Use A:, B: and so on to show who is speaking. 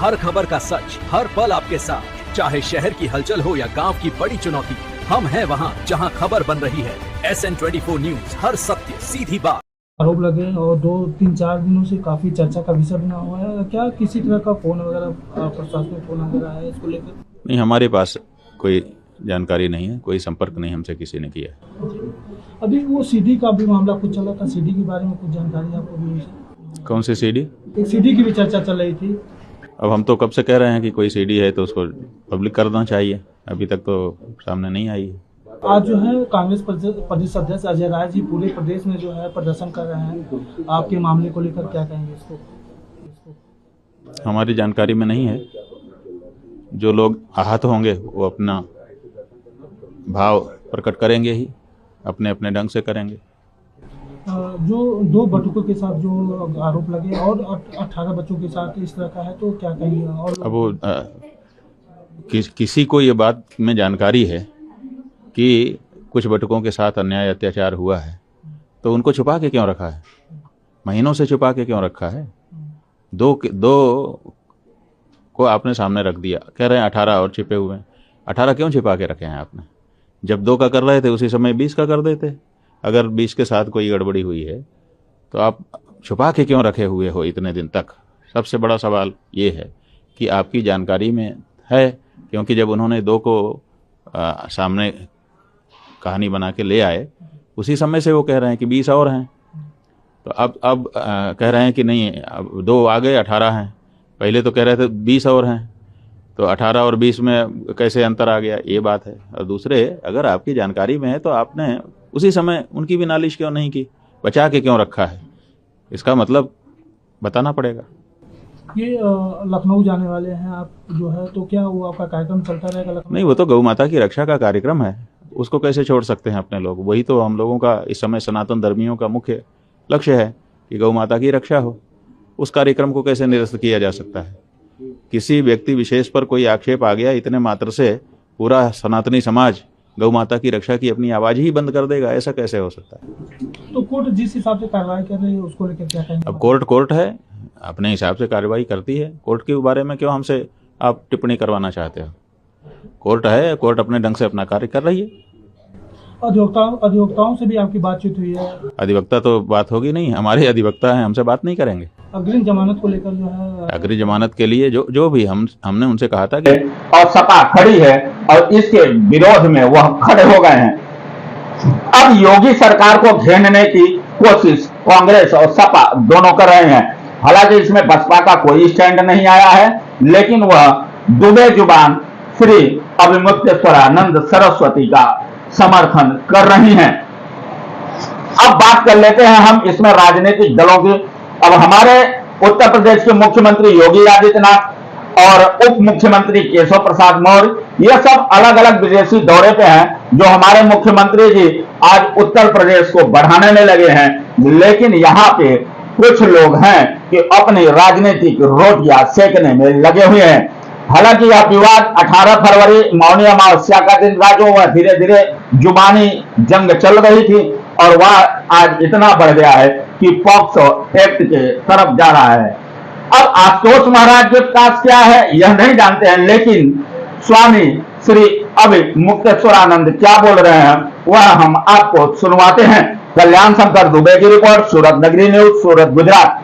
A: हर खबर का सच, हर पल आपके साथ। चाहे शहर की हलचल हो या गांव की बड़ी चुनौती, हम हैं वहां जहां खबर बन रही है। SN24 न्यूज, हर सत्य सीधी बात।
B: आरोप लगे और 2-3-4 दिनों से काफी चर्चा का विषय बना हुआ है। क्या किसी तरह का फोन वगैरह प्रशासनिक फोन वगैरह है इसको लेकर?
C: नहीं, हमारे पास कोई जानकारी नहीं है, कोई संपर्क नहीं हमसे किसी ने किया।
B: अभी वो सीडी का भी मामला कुछ चला था, सीडी के बारे में कुछ जानकारी आपको मिली है?
C: कौन सी सीडी?
B: एक सीडी की भी चर्चा चल रही थी।
C: अब हम तो कब से कह रहे हैं कि कोई सीडी है तो उसको पब्लिक करना चाहिए, अभी तक तो सामने नहीं आई है।
B: आज जो है कांग्रेस प्रदेश अध्यक्ष अजय राय जी पूरे प्रदेश में जो है प्रदर्शन कर रहे हैं, आपके मामले को लेकर क्या कहेंगे इसको?
C: हमारी जानकारी में नहीं है। जो लोग आहत होंगे वो अपना भाव प्रकट करेंगे ही, अपने अपने ढंग से करेंगे।
B: जो 2 बटुकों के साथ जो आरोप लगे और 18 बच्चों के साथ इस तरह का है, तो क्या कहेंगे? और
C: अब वो किसी को ये बात में जानकारी है कि कुछ बटुकों के साथ अन्याय अत्याचार हुआ है, तो उनको छुपा के क्यों रखा है? महीनों से छुपा के क्यों रखा है? दो को आपने सामने रख दिया, कह रहे हैं 18 और छिपे हुए हैं। 18 क्यों छिपा के रखे हैं आपने? जब 2 का कर रहे थे उसी समय 20 का कर देते। अगर 20 के साथ कोई गड़बड़ी हुई है तो आप छुपा के क्यों रखे हुए हो इतने दिन तक? सबसे बड़ा सवाल ये है कि आपकी जानकारी में है, क्योंकि जब उन्होंने 2 को सामने कहानी बना के ले आए, उसी समय से वो कह रहे हैं कि 20 और हैं। तो अब कह रहे हैं कि नहीं, अब 2 आ गए, 18 हैं। पहले तो कह रहे थे 20 और हैं, तो 18 और 20 में कैसे अंतर आ गया, ये बात है। और दूसरे, अगर आपकी जानकारी में है तो आपने उसी समय उनकी भी नालिश क्यों नहीं की, बचा के क्यों रखा है? इसका मतलब बताना पड़ेगा।
B: ये लखनऊ जाने वाले हैं आप जो है, तो क्या वो आपका कार्यक्रम चलता रहेगा लखनऊ?
C: नहीं, वो तो गौ माता की रक्षा का कार्यक्रम है, उसको कैसे छोड़ सकते हैं अपने लोग? वही तो हम लोगों का इस समय सनातन धर्मियों का मुख्य लक्ष्य है कि गौ माता की रक्षा हो। उस कार्यक्रम को कैसे निरस्त किया जा सकता है? किसी व्यक्ति विशेष पर कोई आक्षेप आ गया, इतने मात्र से पूरा सनातनी समाज गौ माता की रक्षा की अपनी आवाज ही बंद कर देगा? ऐसा कैसे हो सकता है?
B: तो कोर्ट जिस हिसाब से कार्रवाई कर रही है उसको लेकर क्या कहेंगे?
C: अब कोर्ट है, अपने हिसाब से कार्रवाई करती है। कोर्ट के बारे में क्यों हमसे आप टिप्पणी करवाना चाहते हो? कोर्ट है, कोर्ट अपने ढंग से अपना कार्य कर रही है।
B: अधिवक्ताओं से भी आपकी बातचीत हुई है?
C: अधिवक्ता तो बात होगी नहीं, हमारे अधिवक्ता हैं, हमसे बात नहीं करेंगे।
B: अग्रिम जमानत को लेकर जो है,
C: अग्रिम जमानत के लिए जो भी हमने उनसे कहा था कि
D: और सपा खड़ी है और इसके विरोध में वह खड़े हो गए हैं। अब योगी सरकार को घेरने की कोशिश कांग्रेस और सपा दोनों कर रहे हैं। हालांकि इसमें बसपा का कोई स्टैंड नहीं आया है, लेकिन वह दुबे जुबान श्री अभिमुक्तेश्वरानंद सरस्वती का समर्थन कर रही हैं। अब बात कर लेते हैं हम इसमें राजनीतिक दलों की। अब हमारे उत्तर प्रदेश के मुख्यमंत्री योगी आदित्यनाथ और उप मुख्यमंत्री केशव प्रसाद मौर्य, ये सब अलग अलग विदेशी दौरे पे हैं। जो हमारे मुख्यमंत्री जी आज उत्तर प्रदेश को बढ़ाने में लगे हैं, लेकिन यहाँ पे कुछ लोग हैं कि अपनी राजनीतिक रोटियां सेकने में लगे हुए हैं। हालांकि यह विवाद 18 फरवरी मौनी अमावस्या का दिन था, जो वह धीरे धीरे जुबानी जंग चल रही थी, और वह आज इतना बढ़ गया है कि पॉक्सो एक्ट के तरफ जा रहा है। अब आशुतोष महाराज के पास क्या है यह नहीं जानते हैं, लेकिन स्वामी श्री अभिमुक्तेश्वरानंद क्या बोल रहे हैं वह हम आपको सुनवाते हैं। कल्याण शंकर दुबे की रिपोर्ट, सूरत नगरी न्यूज, सूरत, गुजरात।